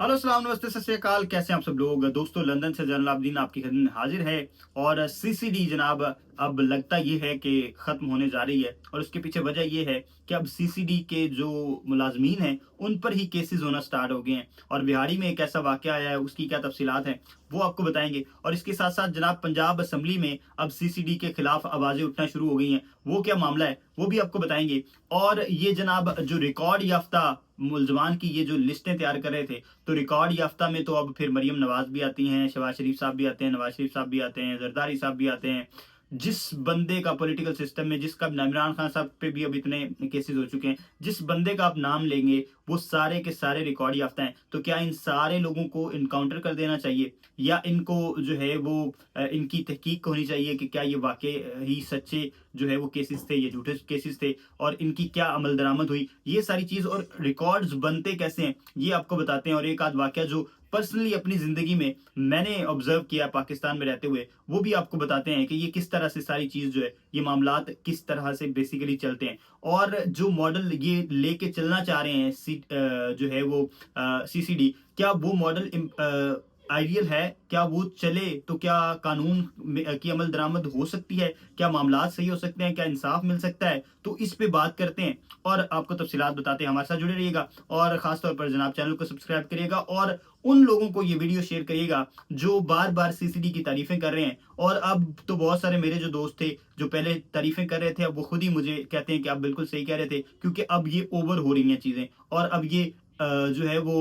Hello सलाम नमस्ते सत श्री अकाल। कैसे हैं आप सब लोग दोस्तों। लंदन से जनरल आबदीन आपकी खदमत में हाजिर है। और सीसीडी जनाब अब लगता ये है कि ख़त्म होने जा रही है और उसके पीछे वजह ये है कि अब सीसीडी के जो मुलाजमीन हैं उन पर ही केसेस होना स्टार्ट हो गए हैं। और बिहारी में एक ऐसा वाक़या आया है, उसकी क्या तफसीलात हैं वो आपको बताएंगे। और इसके साथ साथ जनाब पंजाब असम्बली में अब सीसीडी के खिलाफ आवाज़ें उठना शुरू हो गई हैं, वो क्या मामला है वो भी आपको बताएंगे। और ये जनाब जो रिकॉर्ड याफ्ता मुलजमान की ये जो लिस्टें तैयार कर रहे थे, तो रिकॉर्ड याफ्ता में तो अब फिर मरियम नवाज भी आती हैं, शहबाज शरीफ साहब भी आते हैं, नवाज शरीफ साहब भी आते हैं, जरदारी साहब भी आते हैं। जिस बंदे का पॉलिटिकल सिस्टम में, जिसका इमरान खान साहब पे भी अब इतने केसेस हो चुके हैं, जिस बंदे का आप नाम लेंगे वो सारे के सारे रिकॉर्ड याफ्ता हैं। तो क्या इन सारे लोगों को इनकाउंटर कर देना चाहिए या इनको जो है वो इनकी तहकीक होनी चाहिए कि क्या ये वाकई ही सच्चे जो है वो केसेस थे, ये झूठे केसेस थे और इनकी क्या अमल दरामद हुई, ये सारी चीज और रिकॉर्ड्स बनते कैसे हैं ये आपको बताते हैं। और एक आध वाकया जो पर्सनली अपनी जिंदगी में मैंने ऑब्जर्व किया पाकिस्तान में रहते हुए, वो भी आपको बताते हैं कि ये किस तरह से सारी चीज जो है, ये मामलात किस तरह से बेसिकली चलते हैं। और जो मॉडल ये लेके चलना चाह रहे हैं जो है वो सीसीडी, क्या वो मॉडल आइडियल है, क्या वो चले तो क्या कानून की अमल दरामद हो सकती है, क्या मामलात सही हो सकते हैं, क्या इंसाफ मिल सकता है, तो इस पे बात करते हैं और आपको तफसीलात बताते हैं। हमारे साथ जुड़े रहिएगा और खासतौर पर जनाब चैनल को सब्सक्राइब करिएगा और उन लोगों को ये वीडियो शेयर करिएगा जो बार बार सीसीडी की तारीफें कर रहे हैं। और अब तो बहुत सारे मेरे जो दोस्त थे जो पहले तारीफें कर रहे थे, अब वो खुद ही मुझे कहते हैं कि आप बिल्कुल सही कह रहे थे, क्योंकि अब ये ओवर हो रही हैं चीजें और अब ये जो है वो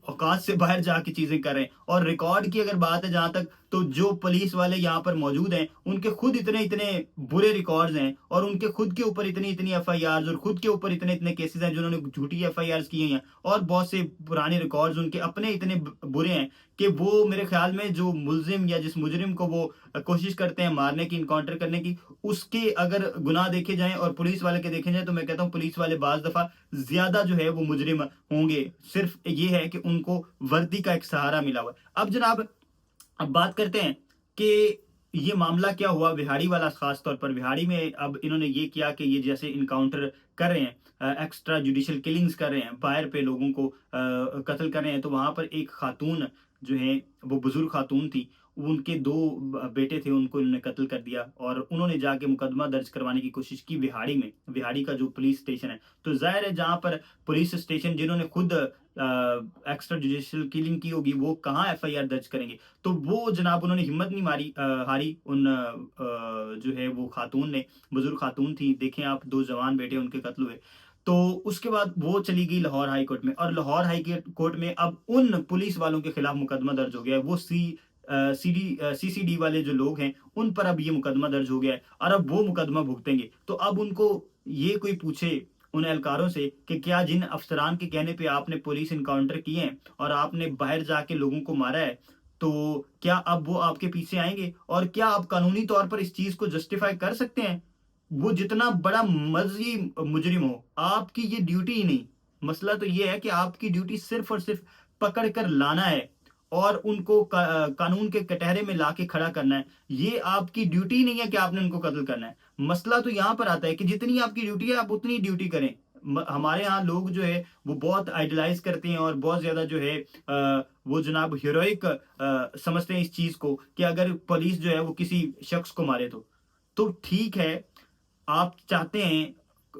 औकात से बाहर जाके चीजें कर रहे हैं। और रिकॉर्ड की अगर बात है जहां तक, तो जो पुलिस वाले यहाँ पर मौजूद हैं उनके खुद इतने इतने बुरे रिकॉर्ड्स हैं और उनके खुद के ऊपर इतनी इतनी एफआईआर और खुद के ऊपर इतने इतने केसेस हैं जिन्होंने झूठी एफआईआर की हैं और बहुत से पुराने रिकॉर्ड्स उनके अपने इतने बुरे हैं कि वो मेरे ख्याल में जो मुलजिम या जिस मुजरिम को वो कोशिश करते हैं मारने की, इनकाउंटर करने की, उसके अगर गुनाह देखे जाएं और पुलिस वाले के देखे जाएं, तो मैं कहता हूं पुलिस वाले बाज दफा ज्यादा जो है वो मुजरिम होंगे। सिर्फ ये है कि उनको वर्दी का एक सहारा मिला हुआ है। अब जनाब अब बात करते हैं कि ये मामला क्या हुआ बिहाड़ी वाला। खास तौर पर बिहाड़ी में अब इन्होंने ये किया कि ये जैसे इनकाउंटर कर रहे हैं, एक्स्ट्रा जुडिशियल किलिंग्स कर रहे हैं, बाहर पे लोगों को कत्ल कर रहे हैं। तो वहां पर एक खातून जो है वो बुजुर्ग खातून थी, उनके दो बेटे थे, उनको इन्होंने कत्ल कर दिया और उन्होंने जाके मुकदमा दर्ज करवाने की कोशिश की बिहाड़ी में, बिहाड़ी का जो पुलिस स्टेशन है। तो जाहिर है जहां पर पुलिस स्टेशन जिन्होंने खुद एक्स्ट्रा जुडिशियल किलिंग की होगी वो कहाँ एफआईआर दर्ज करेंगे। तो वो जनाब उन्होंने हिम्मत नहीं मारी, हारी उन जो है वो खातून ने, बुजुर्ग खातून थी, देखें आप, दो जवान बेटे उनके कत्ल हुए। तो उसके बाद वो चली गई लाहौर हाई कोर्ट में और लाहौर हाई कोर्ट में अब उन पुलिस वालों के खिलाफ मुकदमा दर्ज हो गया है। वो सीसीडी वाले जो लोग हैं उन पर अब ये मुकदमा दर्ज हो गया है और अब वो मुकदमा भुगतेंगे। तो अब उनको ये कोई पूछे उन एहलकारों से कि क्या जिन अफसरान के कहने पे आपने पुलिस इनकाउंटर किए हैं और आपने बाहर जाके लोगों को मारा है, तो क्या अब वो आपके पीछे आएंगे और क्या आप कानूनी तौर पर इस चीज को जस्टिफाई कर सकते हैं। वो जितना बड़ा मर्जी मुजरिम हो, आपकी ये ड्यूटी ही नहीं। मसला तो ये है कि आपकी ड्यूटी सिर्फ और सिर्फ पकड़ कर लाना है और उनको कानून के कटहरे में लाके खड़ा करना है। ये आपकी ड्यूटी नहीं है कि आपने उनको कत्ल करना है। मसला तो यहां पर आता है कि जितनी आपकी ड्यूटी है आप उतनी ड्यूटी करें। हमारे यहाँ लोग जो है वो बहुत आइडलाइज करते हैं और बहुत ज्यादा जो है वो जनाब हीरोइक समझते हैं इस चीज को कि अगर पुलिस जो है वो किसी शख्स को मारे तो ठीक है, आप चाहते हैं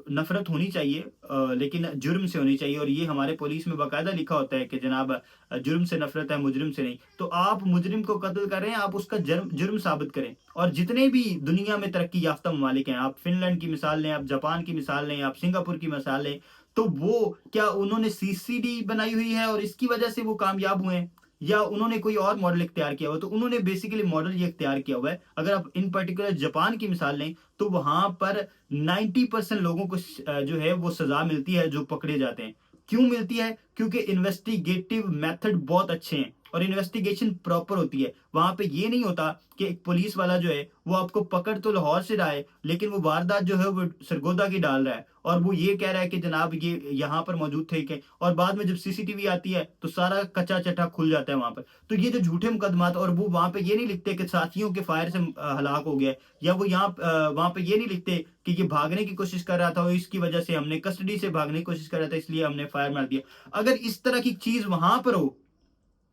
नफरत होनी चाहिए, लेकिन जुर्म से होनी चाहिए। और ये हमारे पुलिस में बाकायदा लिखा होता है कि जनाब जुर्म से नफरत है, मुजरिम से नहीं। तो आप मुजरिम को कत्ल कर रहे हैं, आप उसका जुर्म जुर्म साबित करें। और जितने भी दुनिया में तरक्की याफ्ता ममालिक हैं, आप फिनलैंड की मिसाल लें, आप जापान की मिसाल लें, आप सिंगापुर की मिसाल लें, तो वो क्या उन्होंने सीसीडी बनाई हुई है और इसकी वजह से वो कामयाब हुए हैं, या उन्होंने कोई और मॉडल इख्तियार किया हुआ। तो उन्होंने बेसिकली मॉडल ये इख्तियार किया हुआ है। अगर आप इन पर्टिकुलर जापान की मिसाल लें तो वहां पर 90% लोगों को जो है वो सजा मिलती है जो पकड़े जाते हैं। क्यों मिलती है? क्योंकि इन्वेस्टिगेटिव मेथड बहुत अच्छे हैं और इन्वेस्टिगेशन प्रॉपर होती है। वहां पे ये नहीं होता कि एक पुलिस वाला जो है वो आपको पकड़ तो लाहौर से रहा है, लेकिन वो वारदात जो है वो सरगोदा की डाल रहा है और वो ये कह रहा है कि जनाब ये यहाँ पर मौजूद थे के, और बाद में जब सीसीटीवी आती है तो सारा कच्चा चट्टा खुल जाता है वहां पर। तो ये जो झूठे मुकदमात, और वो वहां पे ये नहीं लिखते कि साथियों के फायर से हलाक हो गया, या वो यहाँ वहां पे ये नहीं लिखते कि ये भागने की कोशिश कर रहा था और इसकी वजह से हमने कस्टडी से भागने की कोशिश कर रहा था इसलिए हमने फायर मार दिया। अगर इस तरह की चीज वहां पर हो,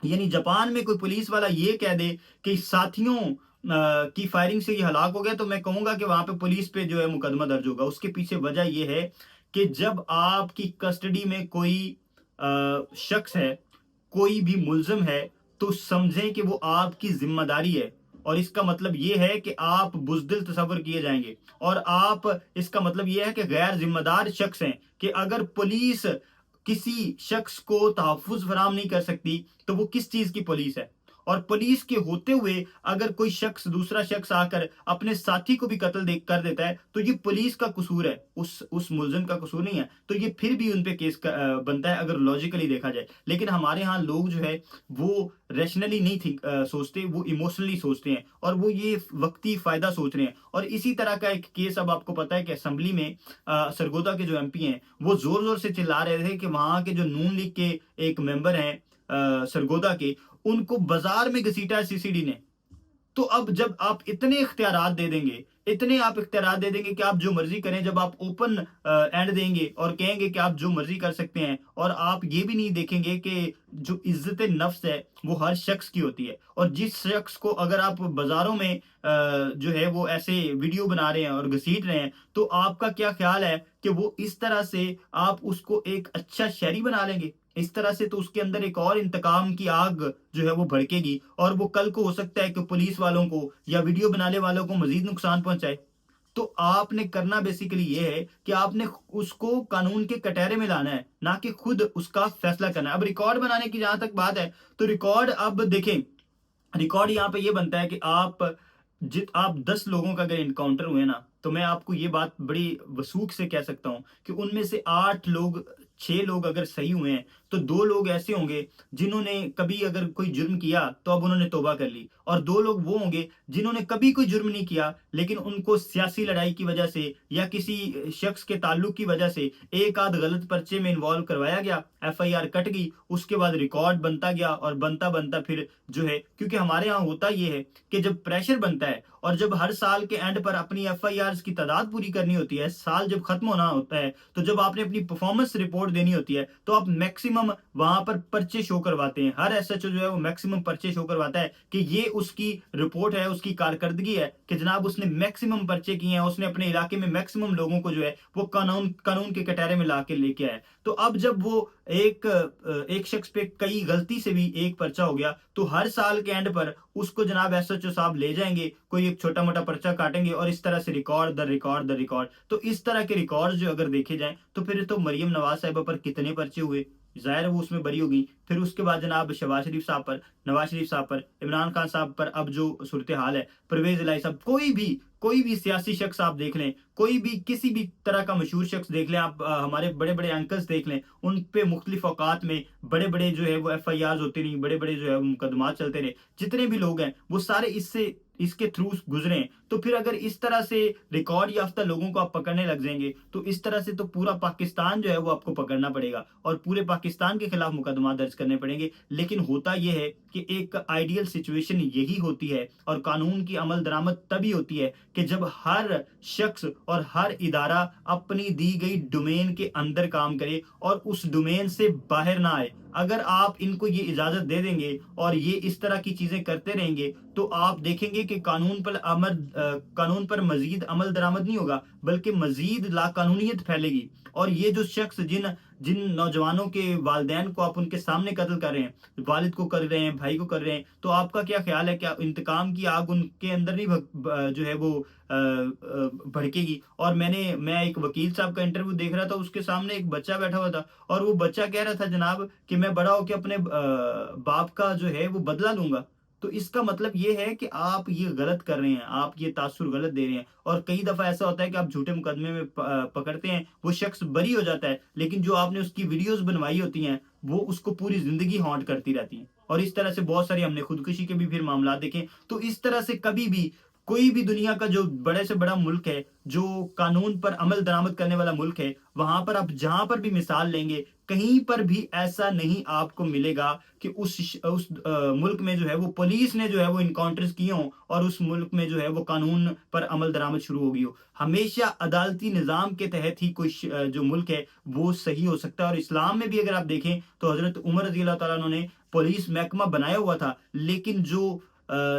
यानी जापान में कोई पुलिस वाला ये कह दे कि साथियों की फायरिंग से ये हलाक हो गया, तो मैं कहूंगा कि वहां पे पुलिस पे जो है मुकदमा दर्ज होगा। उसके पीछे वजह ये है कि जब आपकी कस्टडी में कोई शख्स है, कोई भी मुल्जिम है, तो समझें कि वो आपकी जिम्मेदारी है, और इसका मतलब ये है कि आप बुजदिल तस्वर किए जाएंगे, और आप, इसका मतलब ये है कि गैर जिम्मेदार शख्स हैं कि अगर पुलिस किसी शख्स को तहफ़्फ़ुज़ फराहम नहीं कर सकती तो वो किस चीज की पुलिस है। और पुलिस के होते हुए अगर कोई शख्स, दूसरा शख्स आकर अपने साथी को भी कत्ल कर देता है तो ये पुलिस का कसूर है, उस मुल्जिम का कसूर नहीं है। तो ये फिर भी उन पे केस बनता है अगर लॉजिकली देखा जाए। लेकिन हमारे यहाँ लोग जो है वो रैशनली नहीं सोचते, वो इमोशनली सोचते हैं और वो ये वक्ती फायदा सोच रहे हैं। और इसी तरह का एक केस अब आपको पता है कि असेंबली में सरगोदा के जो एमपी हैं वो जोर जोर से चिल्ला रहे थे कि वहां के जो नून लीग के एक मेंबर हैं सरगोदा के, उनको बाजार में घसीटा है सीसीडी ने। तो अब जब आप इतने इख्तियारात दे देंगे, इतने आप इख्तियारात दे देंगे कि आप जो मर्जी करें, जब आप ओपन एंड देंगे और कहेंगे कि आप जो मर्जी कर सकते हैं, और आप ये भी नहीं देखेंगे कि जो इज्जत नफ्स है वो हर शख्स की होती है, और जिस शख्स को अगर आप बाजारों में जो है वो ऐसे वीडियो बना रहे हैं और घसीट रहे हैं, तो आपका क्या ख्याल है कि वो इस तरह से आप उसको एक अच्छा शहरी बना लेंगे? इस तरह से तो उसके अंदर एक और इंतकाम की आग जो है वो भड़केगी, और वो कल को हो सकता है कि पुलिस वालों को या वीडियो बनाने वालों को मजीद नुकसान पहुंचाए। तो आपने करना बेसिकली ये है कि आपने उसको कानून के कटहरे में लाना है, ना कि खुद उसका फैसला करना है। अब रिकॉर्ड बनाने की जहां तक बात है, तो रिकॉर्ड, अब देखें, रिकॉर्ड यहाँ पे ये बनता है कि आप 10 लोगों का अगर इनकाउंटर हुए ना, तो मैं आपको ये बात बड़ी वसूख से कह सकता हूं कि उनमें से 8 लोग, 6 लोग अगर सही हुए हैं, तो 2 लोग ऐसे होंगे जिन्होंने कभी अगर कोई जुर्म किया तो अब उन्होंने तौबा कर ली, और 2 लोग वो होंगे जिन्होंने कभी कोई जुर्म नहीं किया, लेकिन उनको सियासी लड़ाई की वजह से या किसी शख्स के ताल्लुक की वजह से एक आध गलत पर्चे में इन्वॉल्व करवाया गया, एफआईआर कट गई, उसके बाद रिकॉर्ड बनता गया, और बनता बनता फिर जो है, क्योंकि हमारे यहाँ होता ये है कि जब प्रेशर बनता है और जब हर साल के एंड पर अपनी एफआईआर की तादाद पूरी करनी होती है, साल जब खत्म होना होता है, तो जब आपने अपनी परफॉर्मेंस रिपोर्ट देनी होती है, तो आप मैक्सिमम वहां पर पर्चे शो करवाते हैं। हर एसएचओ जो है वो मैक्सिमम पर्चे शो करवाता है कि ये उसकी रिपोर्ट है, उसकी कारकर्दगी है कि जनाब उसने मैक्सिमम पर्चे किए हैं, उसने अपने इलाके में मैक्सिमम लोगों को जो है वो कानून के कटहरे में ला के लेके आया। तो अब जब वो एक शख्स पे कई गलती से भी एक पर्चा हो गया, तो हर साल के एंड पर उसको जनाब एसएचओ साहब ले जाएंगे, कोई एक छोटा मोटा पर्चा काटेंगे, और इस तरह से रिकॉर्ड दर रिकॉर्ड दर रिकॉर्ड। तो इस तरह के रिकॉर्ड जो अगर देखे जाएं, तो फिर तो मरियम नवाज साहिबा पर कितने पर्चे हुए, जाहिर है वो उसमें बरी हो गई। फिर उसके बाद जनाब शहबाज शरीफ साहब पर, नवाज शरीफ साहब पर, इमरान खान साहब पर अब जो सूरत हाल है, परवेज इलाही साहब, कोई भी सियासी शख्स आप देख लें, कोई भी किसी भी तरह का मशहूर शख्स देख लें आप, हमारे बड़े बड़े एंकर्स देख लें, उन पे मुख्तलिफ औकात में बड़े बड़े जो है वो एफआईआर होते रही, बड़े बड़े जो है मुकदमात चलते रहे, जितने भी लोग हैं वो सारे इसके थ्रू गुजरे हैं। तो फिर अगर इस तरह से रिकॉर्ड याफ्ता लोगों को आप पकड़ने लग जाएंगे, तो इस तरह से तो पूरा पाकिस्तान जो है वो आपको पकड़ना पड़ेगा और पूरे पाकिस्तान के खिलाफ मुकदमा दर्ज करने पड़ेंगे। लेकिन होता यह है कि एक आइडियल सिचुएशन यही होती है, और कानून की अमल दरामद तभी होती है कि जब हर शख्स और हर इदारा अपनी दी गई डोमेन के अंदर काम करे और उस डोमेन से बाहर ना आए। अगर आप इनको ये इजाजत दे देंगे और ये इस तरह की चीजें करते रहेंगे, तो आप देखेंगे कि कानून पर मजीद अमल दरामद नहीं होगा, बल्कि मजीद लाकानूनियत फैलेगी। और ये जो शख्स जिन नौजवानों के वालिदैन को आप उनके सामने कत्ल कर रहे हैं, वालिद को कर रहे हैं, भाई को कर रहे हैं, तो आपका क्या ख्याल है, क्या इंतकाम की आग उनके अंदर नहीं जो है वो भड़केगी? और मैं एक वकील साहब का इंटरव्यू देख रहा था, उसके सामने एक बच्चा बैठा हुआ था, और वो बच्चा कह रहा था जनाब कि मैं बड़ा होकर अपने बाप का जो है वो बदला लूंगा। तो इसका मतलब ये है कि आप ये गलत कर रहे हैं, आप ये तासुर गलत दे रहे हैं। और कई दफा ऐसा होता है कि आप झूठे मुकदमे में पकड़ते हैं, वो शख्स बरी हो जाता है, लेकिन जो आपने उसकी वीडियोस बनवाई होती हैं वो उसको पूरी जिंदगी हॉन्ट करती रहती हैं। اور اس طرح سے بہت ساری ہم نے خودکشی کے بھی پھر معاملات دیکھے. تو اس طرح سے کبھی بھی کوئی بھی دنیا کا جو بڑے سے بڑا ملک ہے، جو قانون پر عمل درآمد کرنے والا ملک ہے، وہاں پر آپ جہاں پر بھی مثال لیں گے، کہیں پر بھی ایسا نہیں آپ کو ملے گا کہ اس ملک میں جو ہے وہ پولیس نے جو ہے وہ انکاؤنٹرز کیے ہوں اور اس ملک میں جو ہے وہ قانون پر عمل درآمد شروع ہو گئی ہو. ہمیشہ عدالتی نظام کے تحت ہی کوئی جو ملک ہے وہ صحیح ہو سکتا ہے. اور اسلام میں بھی اگر آپ دیکھیں تو حضرت عمر رضی اللہ تعالیٰ عنہ نے پولیس محکمہ بنایا ہوا تھا، لیکن جو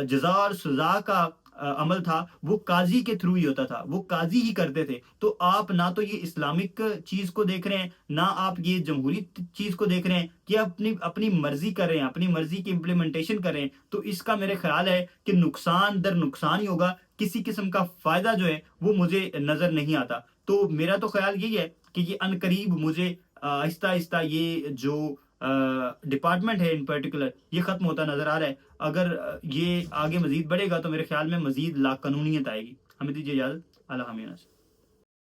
جزا اور سزا کا عمل تھا وہ قاضی کے تھرو ہی ہوتا تھا، وہ قاضی ہی کرتے تھے. تو آپ نہ تو یہ اسلامک چیز کو دیکھ رہے ہیں، نہ آپ یہ جمہوری چیز کو دیکھ رہے ہیں کہ اپنی اپنی مرضی کر رہے ہیں، اپنی مرضی کی امپلیمنٹیشن کر رہے ہیں. تو اس کا میرے خیال ہے کہ نقصان در نقصان ہی ہوگا، کسی قسم کا فائدہ جو ہے وہ مجھے نظر نہیں آتا. تو میرا تو خیال یہی ہے کہ یہ ان قریب مجھے آہستہ آہستہ یہ جو ڈپارٹمنٹ ہے ان پرٹیکولر یہ ختم ہوتا نظر آ رہا ہے. اگر یہ آگے مزید بڑھے گا تو میرے خیال میں مزید لا قانونیت آئے گی. ہمیں دیجیے اجازت. اللہ حافظ.